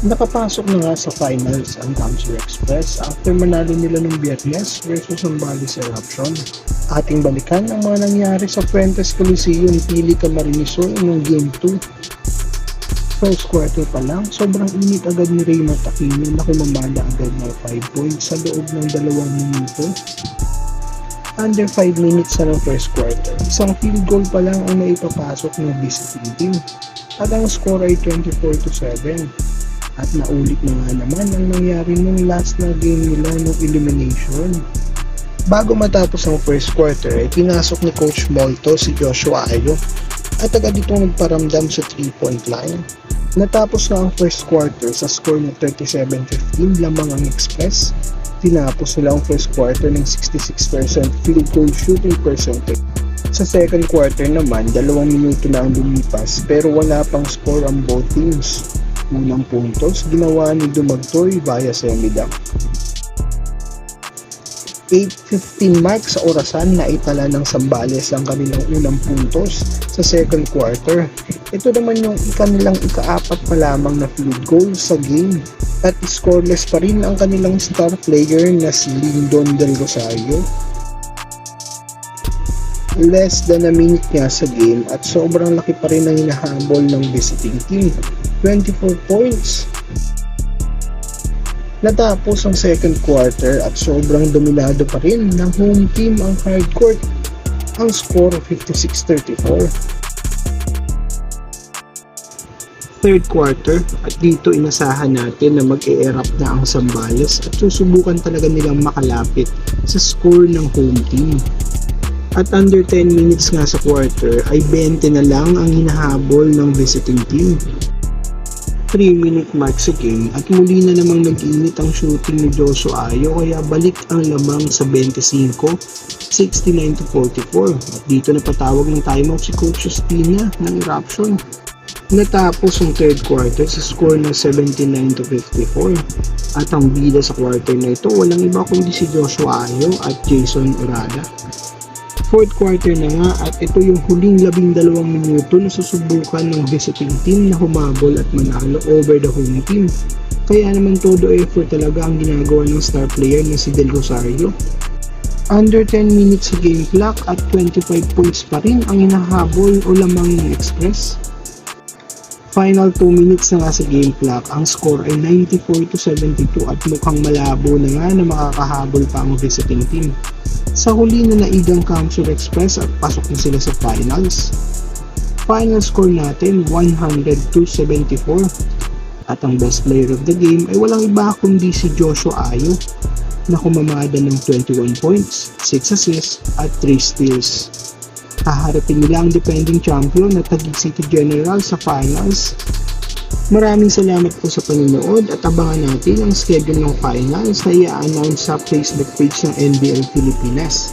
Nakapasok na nga sa finals ang Camsur Express after manalo nila ng Biyernes versus Zambales Eruption. Ating balikan ang mga nangyari sa Fuentes Coliseum Pili Camarines Sur noong Game 2. First quarter pa lang, sobrang init agad ni Raymond Aquino na kumamala agad ng 5 points sa loob ng 2 minuto. Under 5 minutes na ng first quarter, isang field goal pa lang ang naipapasok ng visiting team at ang score ay 24-7. At naulit na nga naman ang nangyari nung last na game nila ng elimination. Bago matapos ang first quarter ay pinasok ni Coach Molto si Joshua Ayo at agad itong nagparamdam sa 3-point line. Natapos na ang first quarter sa score na 37-15 lamang ang Express. Tinapos nila ang first quarter ng 66% field goal shooting percentage. Sa second quarter naman, 2 minuto na ang lumipas pero wala pang score ang both teams. Unang puntos, ginawa ni Dumagtoy via semi-dunk. 8:15 mark sa orasan na itala ng Zambales ang kanilang unang puntos sa second quarter. Ito naman yung kanilang ika-4 pa lamang na field goal sa game at scoreless pa rin ang kanilang star player na si Lyndon Del Rosario. Less than a minute nga sa game at sobrang laki pa rin ang hinahabol ng visiting team. 24 points. Natapos ang second quarter at sobrang dominado pa rin ng home team ang hardcourt. Ang score 56-34. Third quarter at dito inasahan natin na mag-e-erupt na ang Zambales at susubukan talaga nilang makalapit sa score ng home team. At under 10 minutes nga sa quarter ay 20 na lang ang hinahabol ng visiting team. 3-minute mark sa game at muli na namang nag-init ang shooting ni Joshua Ayo kaya balik ang lamang sa 25, 69-44 at dito napatawag ng timeout si Coach Espina ng Eruption. Natapos ang third quarter sa score ng 79-54 at ang bida sa quarter na ito walang iba kundi si Joshua Ayo at Jason Orada. Fourth quarter na nga at ito yung huling 12 minuto na susubukan ng visiting team na humabol at manalo over the home team. Kaya naman todo effort talaga ang ginagawa ng star player na si Del Rosario. Under 10 minutes sa game clock at 25 points pa rin ang hinahabol o lamang ng Express. Final 2 minutes na nga sa game clock, ang score ay 94-72 at mukhang malabo na nga na makakahabol pa ang visiting team. Sa huli na naigang Camsur Express at pasok na sila sa finals. Final score natin 102-74 at ang best player of the game ay walang iba kundi si Joshua Ayo na kumamada ng 21 points, 6 assists at 3 steals. Haharapin nila ang defending champion na Taguig City General sa finals. Maraming salamat po sa panonood at abangan natin ang schedule ng finals na i-announce sa Facebook page ng NBL Pilipinas.